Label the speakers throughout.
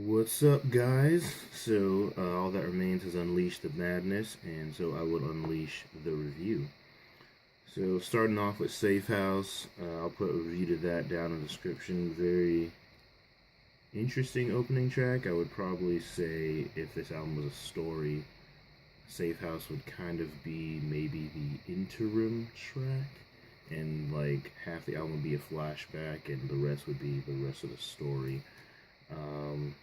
Speaker 1: What's up, guys? So, all that remains is Unleash the Madness, and so I will unleash the review. So, starting off with Safe House, I'll put a review to that down in the description. Very interesting opening track. I would probably say if this album was a story, Safe House would kind of be maybe the interim track, and like half the album would be a flashback, and the rest would be the rest of the story. Um,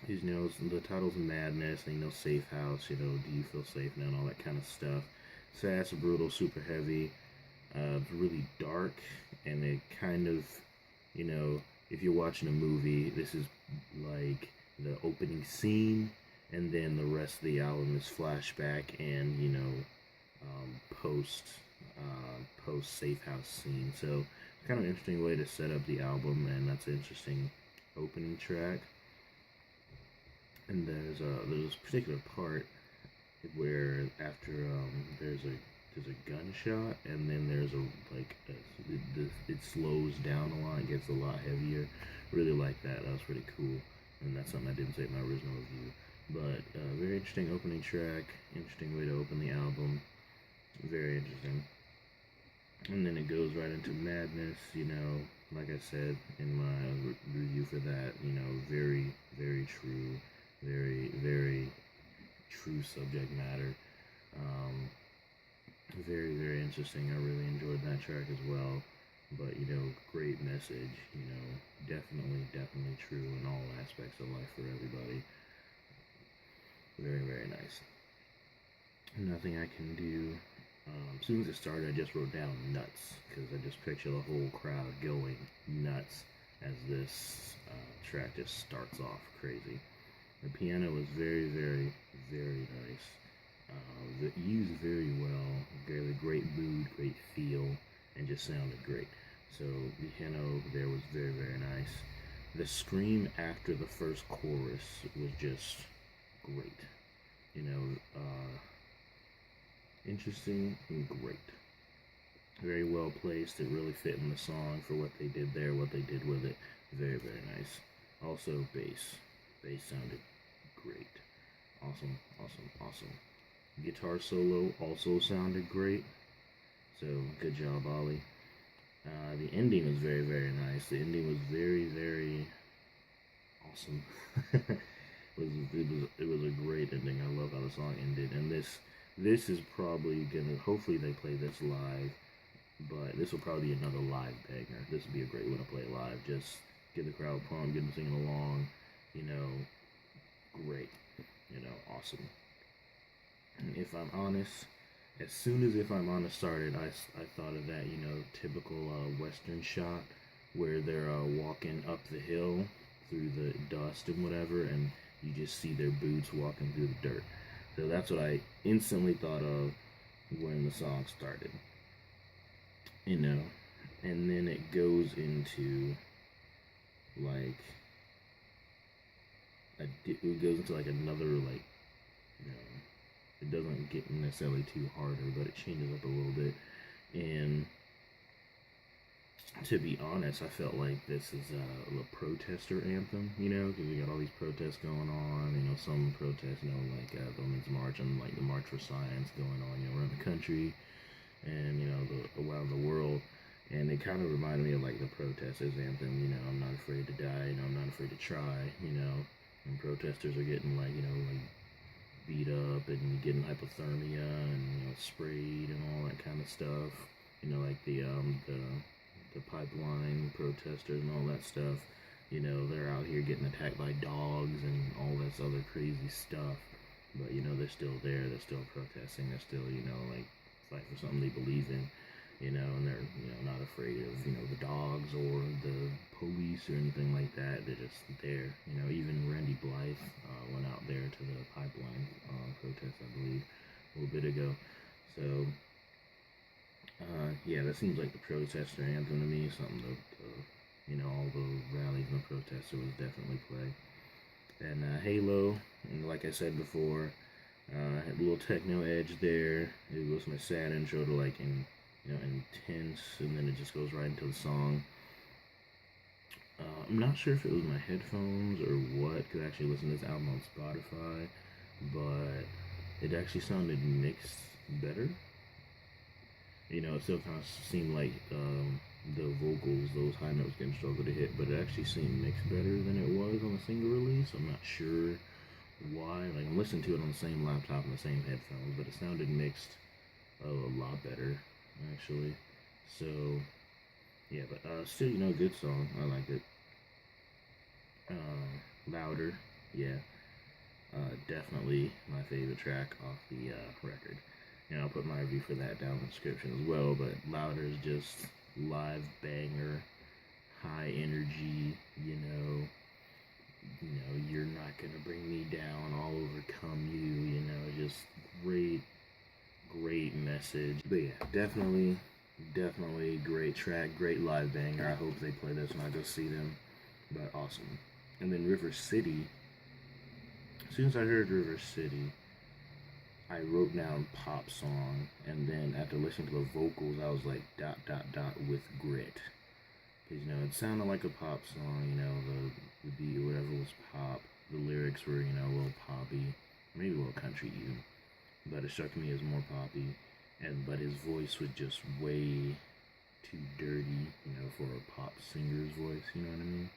Speaker 1: the title's Madness, and Safe House, do you feel safe now, and all that kind of stuff. Fast, brutal, super heavy, really dark, and it kind of, if you're watching a movie, this is like the opening scene, and then the rest of the album is flashback and, post, post Safe House scene. So, kind of an interesting way to set up the album, and that's an interesting opening track. And there's a particular part where after there's a gunshot, and then there's it slows down a lot, it gets a lot heavier. Really like that. That was pretty cool, and that's something I didn't say in my original review. But very interesting opening track, interesting way to open the album. Very interesting. And then it goes right into Madness. Like I said in my review for that, very very true, very true subject matter. Very, very interesting. I really enjoyed that track as well. But, great message. Definitely true in all aspects of life for everybody. Very, very nice. Nothing I can do. As soon as it started, I just wrote down nuts, because I just picture the whole crowd going nuts as this track just starts off crazy. The piano was very, very, very nice. Used very well. Very great mood, great feel, and just sounded great. So the piano there was very, very nice. The scream after the first chorus was just great. Interesting and great. Very well placed. It really fit in the song for what they did there, what they did with it. Very, very nice. Also, bass. Bass sounded great. Awesome, awesome, awesome. Guitar solo also sounded great. So, good job, Ollie. The ending was very, very nice. The ending was very, very awesome. It was a great ending. I love how the song ended. And this is probably gonna. Hopefully, they play this live. But this will probably be another live banger. This would be a great one to play live. Just get the crowd pumped, get them singing along. Great. Awesome. And if I'm honest, as soon as If I'm Honest started, I thought of that, typical Western shot where they're walking up the hill through the dust and whatever, and you just see their boots walking through the dirt. So that's what I instantly thought of when the song started. And then it goes into like it goes into like another it doesn't get necessarily too harder, but it changes up a little bit. And to be honest, I felt like this is a protester anthem, because we got all these protests going on. Some protests, like the Women's March and like the March for Science going on, around the country and around the world. And it kind of reminded me of like the protesters anthem. I'm not afraid to die. I'm not afraid to try. And protesters are getting like beat up and getting hypothermia and sprayed and all that kind of stuff. Like the pipeline protesters and all that stuff. They're out here getting attacked by dogs and all this other crazy stuff. But they're still there. They're still protesting. They're still like fight for something they believe in. And they're not afraid of the dogs or the police or anything like that. They're just there. Even Randy Blythe went out there to the pipeline protest, I believe, a little bit ago. So yeah, that seems like the protester anthem to me. Something to all the rallies and the protests was definitely play. And Halo, and like I said before, had a little techno edge there. It was my sad intro to intense, and then it just goes right into the song. I'm not sure if it was my headphones or what, because I actually listened to this album on Spotify, but it actually sounded mixed better. You know, it still kind of seemed like the vocals, those high notes can struggle to hit, but it actually seemed mixed better than it was on the single release. I'm not sure why. Like, I'm listening to it on the same laptop and the same headphones, but it sounded mixed a lot better, actually. So, yeah, but still, you know, good song. I like it. Louder, yeah. Definitely my favorite track off the record. And I'll put my review for that down in the description as well. But Louder is just live banger, high energy. You're not gonna bring me down. I'll overcome you. You know, just great, great message. But yeah, definitely great track, great live banger. I hope they play this when I go see them. But awesome. And then River City. As soon as I heard River City, I wrote down pop song, and then after listening to the vocals, I was like dot dot dot with grit. Because, you know, it sounded like a pop song, you know, the beat or whatever was pop. The lyrics were, you know, a little poppy, maybe a little country even. But it struck me as more poppy, but his voice was just way too dirty, you know, for a pop singer's voice, you know what I mean?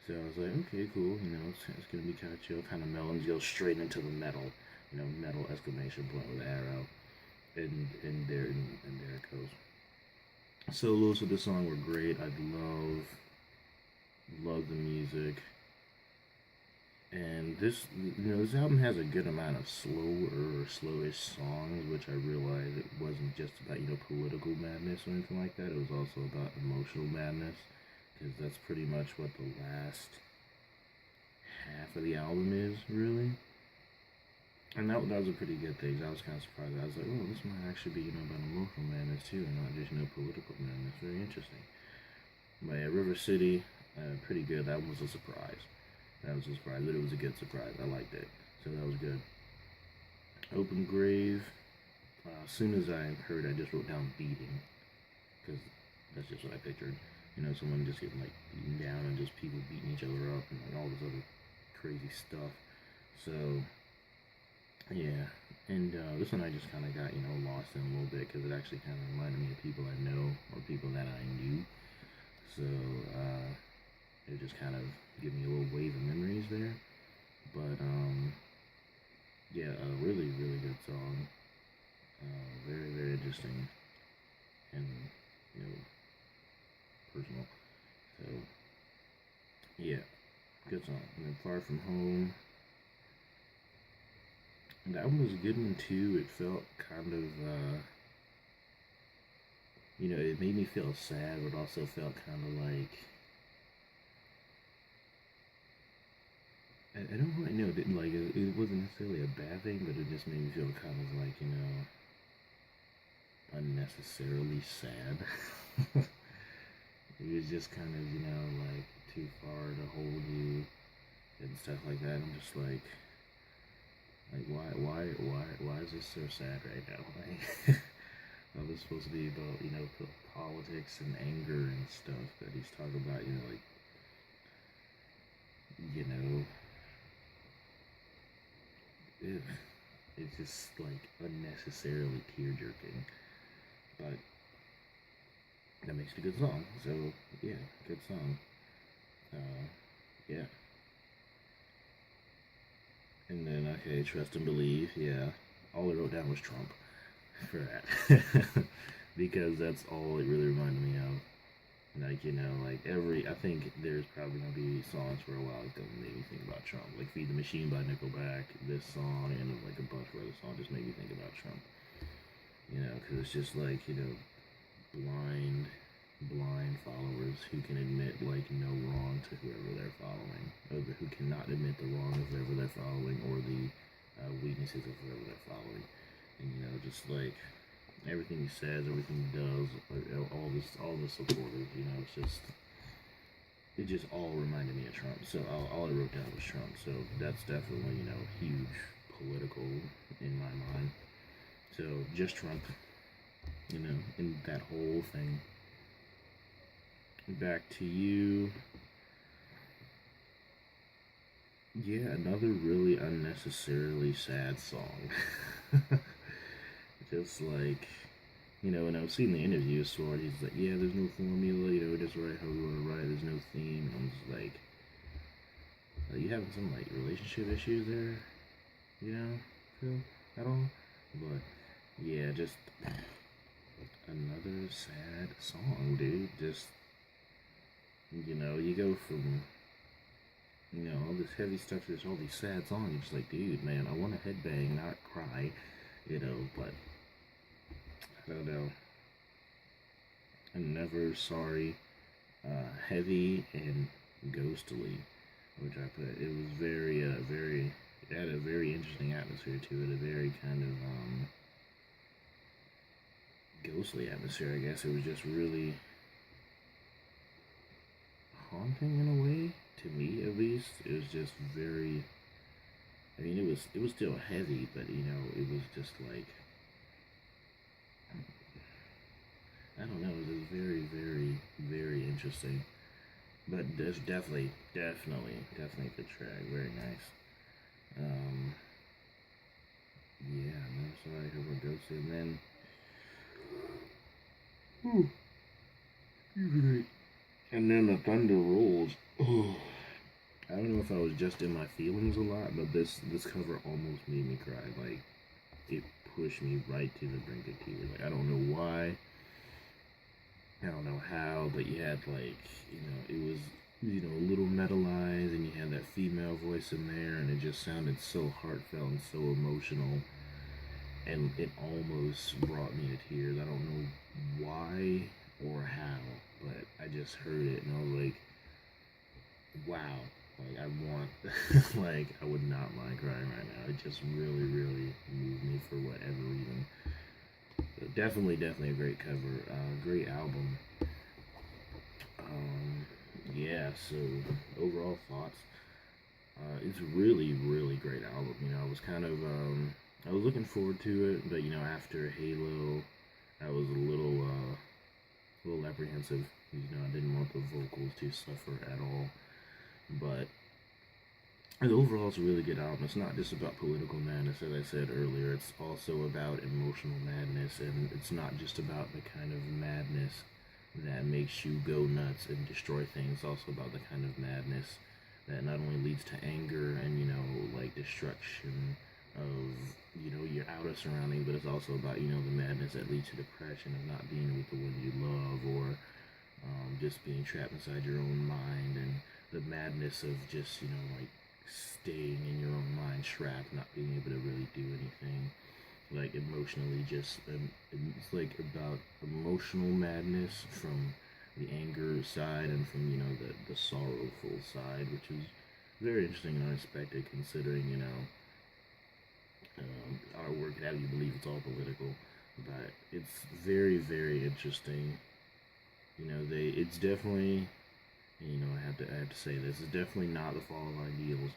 Speaker 1: So I was like, okay, cool, you know, it's gonna be kind of chill, kind of mellow, and go straight into the metal, you know, metal exclamation point with an arrow, and there it goes. Solos of the song were great. I love the music, and this, you know, this album has a good amount of slowish songs, which I realized it wasn't just about, you know, political madness or anything like that. It was also about emotional madness. Because that's pretty much what the last half of the album is, really. And that was a pretty good thing. I was kind of surprised. I was like, oh, this might actually be, you know, about emotional madness too, and not just, you know, political madness. Very interesting. But yeah, River City, pretty good. That was a surprise. That was a surprise, but it was a good surprise. I liked it. So that was good. Open Grave. As soon as I heard, I just wrote down beating, because that's just what I pictured. You know, someone just getting, like, beaten down and just people beating each other up and, like, all this other crazy stuff. So, yeah. And this one I just kind of got, you know, lost in a little bit because it actually kind of reminded me of people I know or people that I knew. So, it just kind of gave me a little wave of memories there. But, yeah, a really, really good song. Very, very interesting. And, you know, personal. So, yeah, good song. And then Far From Home. And that one was a good one too. It felt kind of, you know, it made me feel sad, but also felt kind of like, I don't really know. It wasn't necessarily a bad thing, but it just made me feel kind of like, you know, unnecessarily sad. It was just kind of, you know, like too far to hold you and stuff like that. I'm just like why is this so sad right now? Like, well, this supposed to be about, you know, politics and anger and stuff that he's talking about, you know, like, you know, it's just like unnecessarily tear jerking, but that makes it a good song. So yeah, good song. Yeah. And then, okay, Trust and Believe, yeah. All I wrote down was Trump for that. Because that's all it really reminded me of. Like, you know, like I think there's probably going to be songs for a while that's going to make me think about Trump. Like Feed the Machine by Nickelback, this song, and like a bunch of other songs just make me think about Trump. You know, because it's just like, you know, blind followers who can admit like no wrong to whoever they're following, or who cannot admit the wrong of whoever they're following, or the weaknesses of whoever they're following. And, you know, just like everything he says, everything he does, all the supporters, you know, it just all reminded me of Trump. So all I wrote down was Trump. So that's definitely, you know, huge political in my mind. So just Trump, you know, in that whole thing. Back to You. Yeah, another really unnecessarily sad song. Just like, and I've seen the interview, so he's like, yeah, there's no formula, just write how we want to write, there's no theme. I'm just like, are you having some, like, relationship issues there, Phil, at all? But, yeah, just another sad song, dude. Just, you go from, all this heavy stuff to this, all these sad songs. You're just like, dude, man, I want to headbang, not cry, but I don't know. I'm never sorry. Heavy and ghostly, which I put. It was it had a very interesting atmosphere to it, a very kind of ghostly atmosphere, I guess. It was just really haunting in a way, to me at least. It was just very, I mean, it was still heavy, but it was just like, I don't know, it was very, very, very interesting. But there's definitely a good track. Very nice. Um, yeah, no, sorry, I hope it goes to. And then, ooh, and then the thunder rolls. Oh, I don't know if I was just in my feelings a lot, but this cover almost made me cry. Like, it pushed me right to the brink of tears. Like, I don't know why, I don't know how, but you had, like, it was, a little metalized, and you had that female voice in there, and it just sounded so heartfelt and so emotional, and it almost brought me to tears. I don't know why or how, but I just heard it, and I was like, wow. Like, I want, like, I would not mind crying right now. It just really, really moved me for whatever reason. But definitely a great cover. Great album. Um, yeah, so overall thoughts. It's really great album. I was kind of, I was looking forward to it, but after Halo, I was a little apprehensive. I didn't want the vocals to suffer at all. But overall, it's a really good album. It's not just about political madness, as I said earlier. It's also about emotional madness, and it's not just about the kind of madness that makes you go nuts and destroy things. It's also about the kind of madness that not only leads to anger and like destruction of your outer surroundings, but it's also about the madness that leads to depression of not being with the one you love, or just being trapped inside your own mind, and the madness of just like staying in your own mind trapped, not being able to really do anything, like emotionally. Just it's like about emotional madness from the anger side, and from the sorrowful side, which is very interesting and unexpected, considering our work could have you believe it's all political, but it's very interesting. It's definitely, I have to say this, it's definitely not the fall of ideals,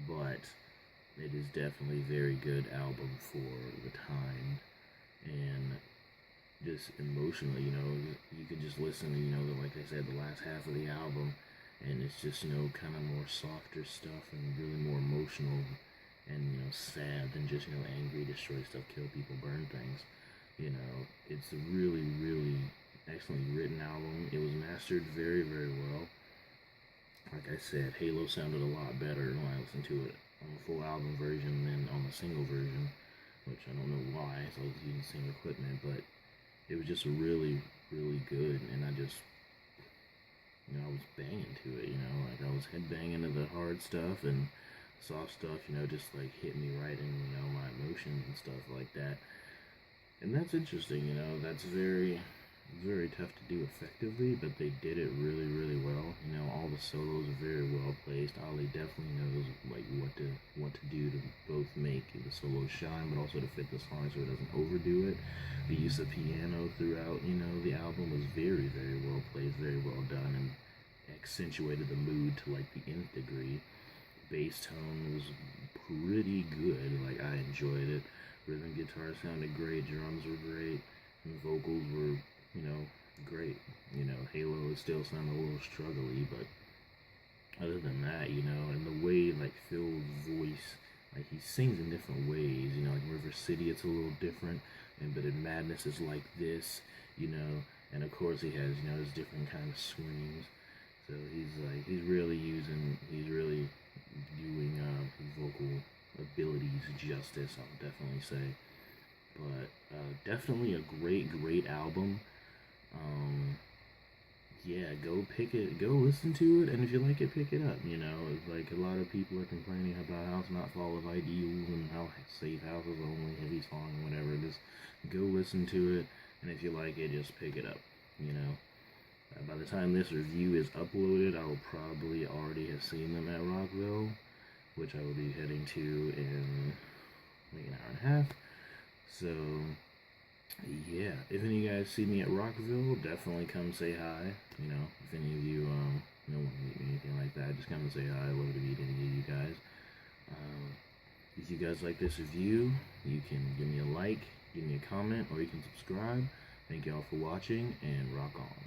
Speaker 1: but it is definitely a very good album for the time. And just emotionally, you could just listen to, like I said, the last half of the album, and it's just, kind of more softer stuff, and really more emotional, and, sad than just, angry, destroy stuff, kill people, burn things. It's a really excellently written album. It was mastered very well. Like I said, Halo sounded a lot better when I listened to it on the full album version than on the single version, which I don't know why, so I was using the same equipment, but it was just really good, and I just, I was banging to it, like I was headbanging to the hard stuff, and soft stuff, just like hit me right in, my emotions and stuff like that. And that's interesting, that's very tough to do effectively, but they did it really well. All the solos are very well placed. Ali definitely knows like what to do to both make the solos shine, but also to fit the song so it doesn't overdo it. The use of piano throughout, the album was very well placed, very well done, and accentuated the mood to like the nth degree. Bass tone was pretty good. Like, I enjoyed it. Rhythm guitar sounded great. Drums were great. And the vocals were, great. Halo still sounded a little struggly, but other than that, and the way like Phil's voice, like he sings in different ways, like River City it's a little different, but in Madness is like this, and of course he has, his different kind of screams. So he's really doing his vocal abilities justice, I'll definitely say. But definitely a great album. Um, yeah, go listen to it, and if you like it, pick it up. It's like a lot of people are complaining about how it's not full of ideals and how safe house is only heavy song and whatever. Just go listen to it, and if you like it, just pick it up. By the time this review is uploaded, I will probably already have seen them at Rockville, which I will be heading to in like an hour and a half. So yeah, if any of you guys see me at Rockville, definitely come say hi. If any of you want to meet me, anything like that, just come and say hi. I'd love to meet any of you guys. If you guys like this review, you can give me a like, give me a comment, or you can subscribe. Thank you all for watching, and rock on.